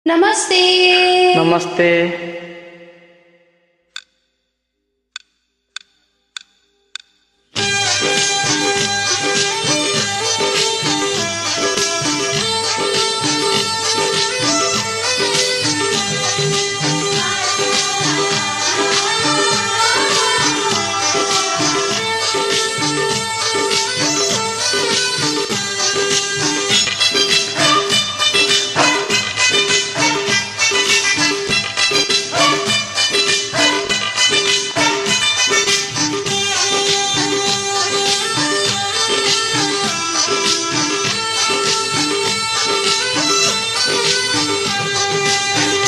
नमस्ते। नमस्ते।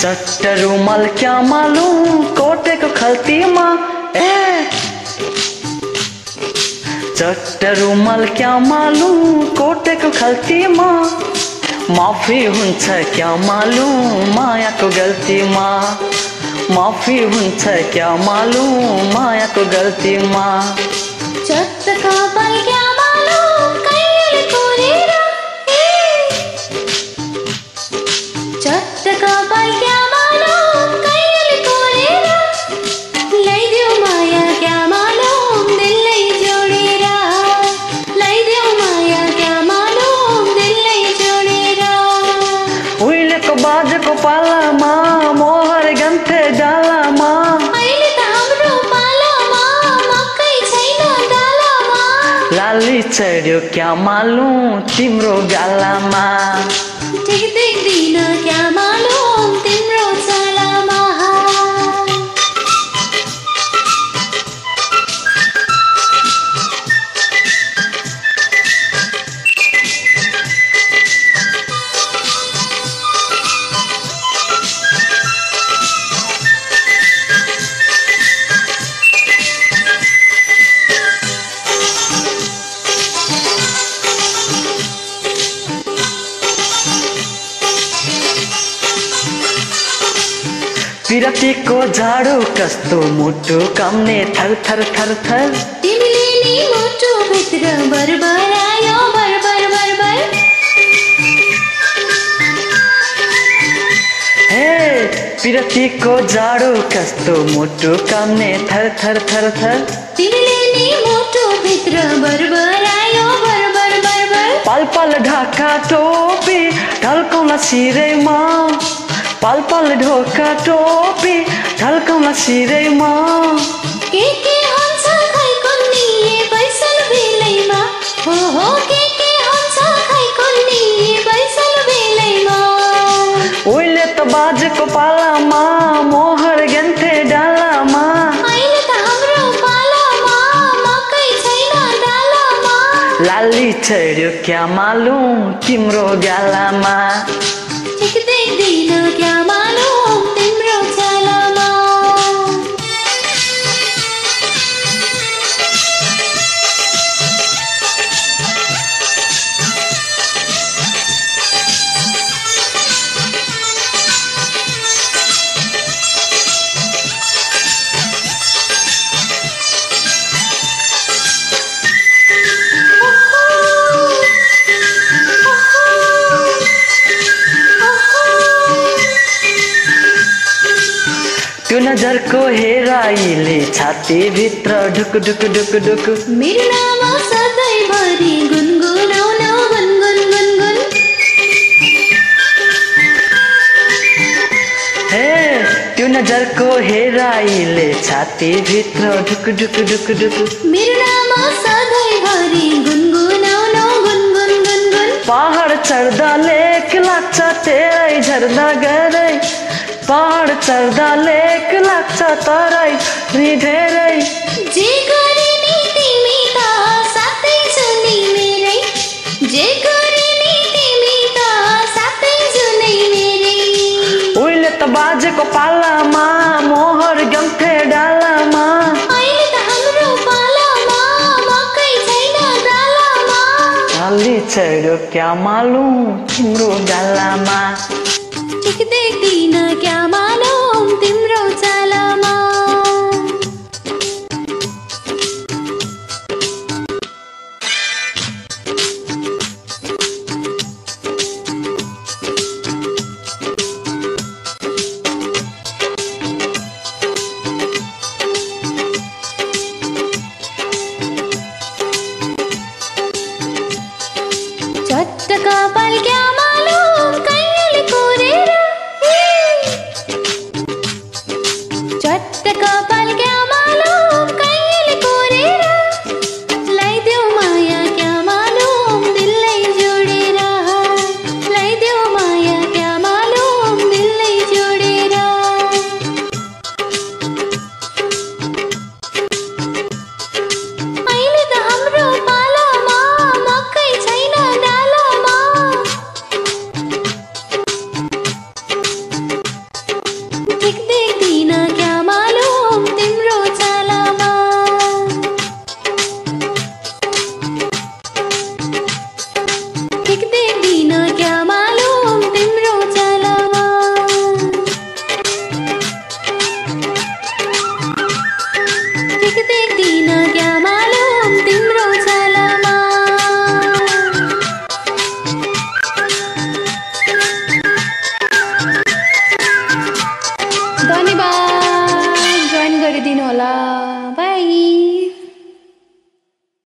चट्ट रुमाल क्या मालूम कोटे को खल्ती माँ ए चट्ट रुमाल क्या मालूम कोटे को खल्ती माँ माफी हुन्छ क्या मालूम माया को गल्ती माँ माफी हुन्छ क्या मालूम माया को गल्ती माँ चट्ट कपाल क्या मालूम कैले कोरेर चट्ट कपाल क्या मालूम कैले कोरेर लैदेऊ माया क्या मालूम दिलै जोडेर लैदेऊ माया क्या मालूम दिलै जोडेर उहिलेको बाजेको पालामा मोहर गन्थे डालामा अहिले त हाम्रो पालामा मकै छैन डालामा लाली चढ्यो क्या मालूम तिम्रो गालामा ठिक देख्दिन क्या मालूम तिम्रो चालामा विरतीको झाडु कस्तो मुटु काम्ने थर थर थर थर तिमीले नि मुटु भित्र बरबरायो बरबर बरबर हे विरतीको झाडु कस्तो मुटु काम्ने थर थर थर थर तिमीले नि मुटु भित्र बरबरायो बरबर बरबर पाल पाल ढाका टोपी ढल्काउन सिरैमा पाल पाल ढोका टोपी ढल्काउन सिरैमा के हुन्छ खै कुन्नी बैसल बेलैमा हो के हुन्छ खै कुन्नी बैसल बेलैमा उहिले त बाजेको पालामा मोहर गन्थे डालामा अहिले त हाम्रो पालामा मकै छैन डालामा लाली चढ्यो क्या मालूम तिम्रो गालामा ठिक देख्दिन क्या मालूम तिम्रो चालामा त्यो नजरको हेराइले छाती भित्र ढुक ढुक ढुक ढुक मेरो नाम सधैँभरि गुनगुनाउन गुनगुन गुनगुन हे त्यो नजरको हेराइले छाती भित्र ढुक ढुक ढुक ढुक मेरो नाम सधैँभरि गुनगुनाउन गुनगुन गुनगुन पहाड चढ्दा लेक लाग्छ तेरै झर्दा गरै पहाड चढ्दा लेक लाग्छ तरै नि धेरै जे गरे नि तिमी त साथै सुनि मेरै जे गरे नि तिमी त साथै सुनै मेरै उहिले त बाजेको पालामा मोहर गन्थे डालामा अहिले त हाम्रो पालामा मकै छैन डालामा लाली चढ्यो क्या मालूम तिम्रो गालामा ठिक देख्दिन क्या मालूम तिम्रो चालामा धन्यवाद जोइन गरिदिनु होला। बाई।